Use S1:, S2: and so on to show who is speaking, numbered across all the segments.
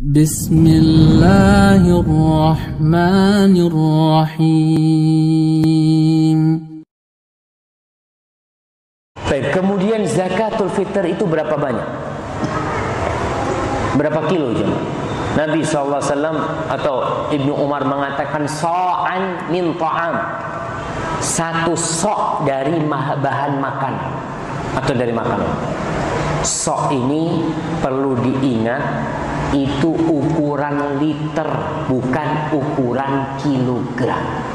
S1: Bismillahirrahmanirrahim.
S2: Baik, kemudian zakatul fitr itu berapa banyak? Berapa kilo jemaah? Nabi SAW atau Ibnu Umar mengatakan sa'an min ta'am, satu sok dari bahan makan atau dari makanan. Sok ini perlu diingat, itu ukuran liter, bukan ukuran kilogram.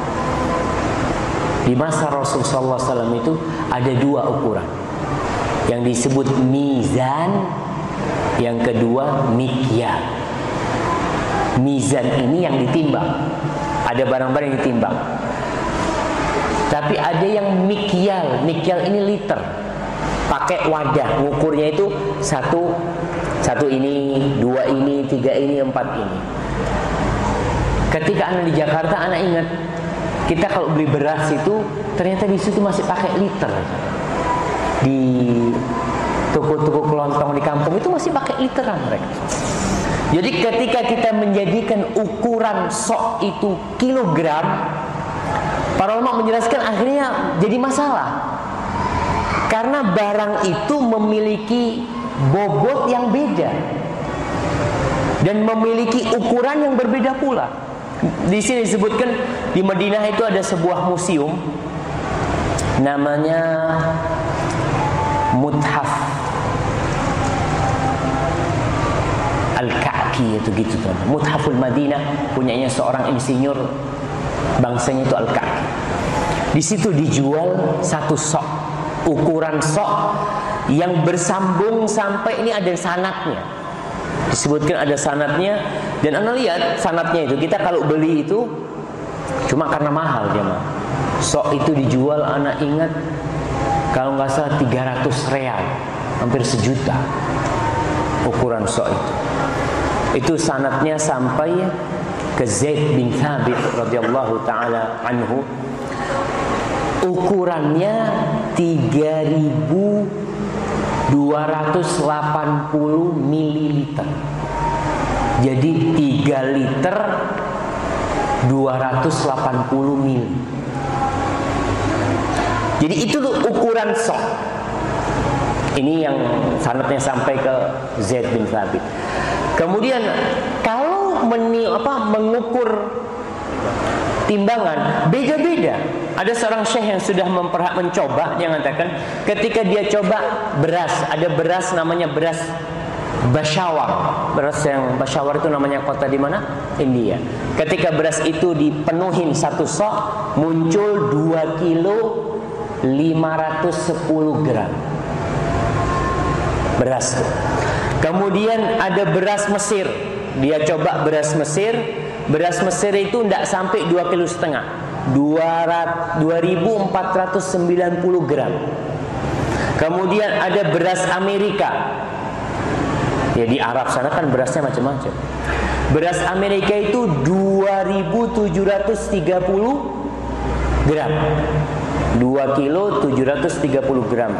S2: Di masa Rasulullah SAW itu ada dua ukuran, yang disebut mizan, yang kedua mikyal. Mizan ini yang ditimbang, ada barang-barang yang ditimbang. Tapi ada yang mikyal. Mikyal ini liter, pakai wadah, ngukurnya itu satu ini, dua ini, tiga ini, empat ini. Ketika anak di Jakarta, anak ingat, kita kalau beli beras itu ternyata di situ masih pakai liter. Di toko-toko kelontong di kampung itu masih pakai literan mereka. Jadi ketika kita menjadikan ukuran sok itu kilogram, para ulama menjelaskan akhirnya jadi masalah. Karena barang itu memiliki bobot yang beda dan memiliki ukuran yang berbeda pula. Di sini disebutkan di Madinah itu ada sebuah museum namanya Muthaf Al-Ka'ki, itu gitu kan. Muthaful Madinah punyanya seorang insinyur, bangsanya itu Al-Ka'ki. Di situ dijual satu sok, ukuran sok yang bersambung sampai ini ada sanadnya. Disebutkan ada sanadnya, dan Anda lihat sanadnya itu, kita kalau beli itu cuma karena mahal dia mah. Sok itu dijual, anak ingat kalau nggak salah 300 real, hampir sejuta ukuran sok itu. Itu sanadnya sampai ke Zaid bin Thabit radhiyallahu taala anhu. Ukurannya 3.280 mililiter. Jadi 3 liter 280 mil. Jadi itu tuh ukuran sok. Ini yang sanadnya sampai ke Zaid bin Thabit. Kemudian kalau mengukur timbangan beda-beda. Ada seorang syekh yang sudah mencoba, dia mengatakan ketika dia coba beras, ada beras namanya beras Peshawar. Beras yang Peshawar itu namanya kota di mana? India. Ketika beras itu dipenuhin satu sok, muncul 2 kilo 510 gram beras. Kemudian ada beras Mesir. Dia coba beras Mesir. Beras Mesir itu tidak sampai 2,5 kilo, 2.490 gram. Kemudian ada beras Amerika. Ya, di Arab sana kan berasnya macam-macam. Beras Amerika itu 2.730 gram. 2 kilo 730 gram.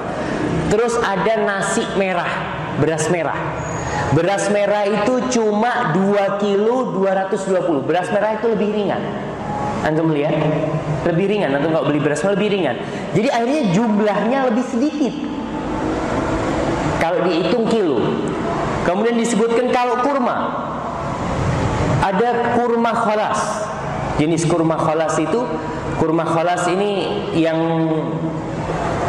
S2: Terus ada nasi merah, beras merah. Beras merah itu cuma 2 kilo 220. Beras merah itu lebih ringan. Antum lihat? Lebih ringan. Antum kalau beli beras lebih ringan. Jadi akhirnya jumlahnya lebih sedikit kalau dihitung kilo. Kemudian disebutkan kalau kurma, ada kurma kholas. Jenis kurma kholas itu, kurma kholas ini yang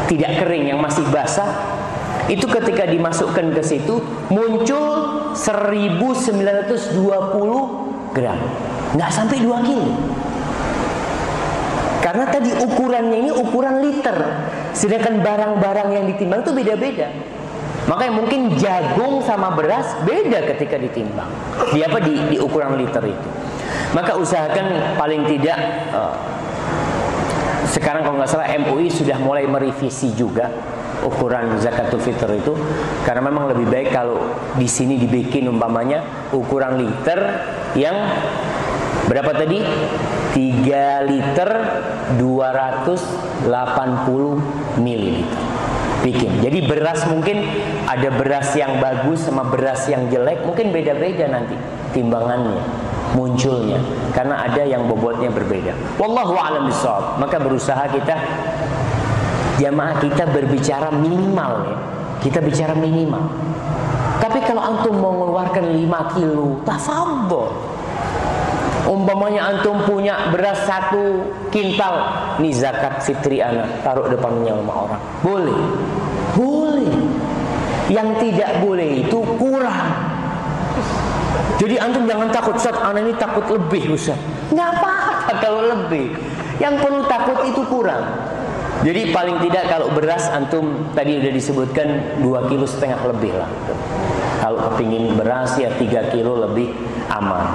S2: tidak kering, yang masih basah. Itu ketika dimasukkan ke situ muncul 1.920 gram, nggak sampai 2 kilo. Karena tadi ukurannya ini ukuran liter, sedangkan barang-barang yang ditimbang itu beda-beda. Makanya mungkin jagung sama beras beda ketika ditimbang. Di ukuran liter itu. Maka usahakan paling tidak sekarang kalau nggak salah MUI sudah mulai merevisi juga ukuran zakatul fitr itu, karena memang lebih baik kalau di sini dibikin umpamanya ukuran liter yang berapa tadi? 3 liter 280 mililiter. Bikin. Jadi beras mungkin ada beras yang bagus sama beras yang jelek, mungkin beda-beda nanti timbangannya munculnya, karena ada yang bobotnya berbeda. Wallahu a'lam bishawab. Maka berusaha kita, jamaah kita berbicara minimal ya. Kita bicara minimal. Tapi kalau antum mau mengeluarkan 5 kilo, tafadhol. Umpamanya antum punya beras 1 kintal, nih zakat fitri anak, taruh depannya sama orang. Boleh. Boleh. Yang tidak boleh itu kurang. Jadi antum jangan takut, Ustaz, anak ini takut lebih, Ustaz. Nggak apa-apa kalau lebih. Yang perlu takut itu kurang. Jadi paling tidak kalau beras antum tadi udah disebutkan 2,5 kilo lebih lah. Kalau kepingin beras ya 3 kilo lebih aman.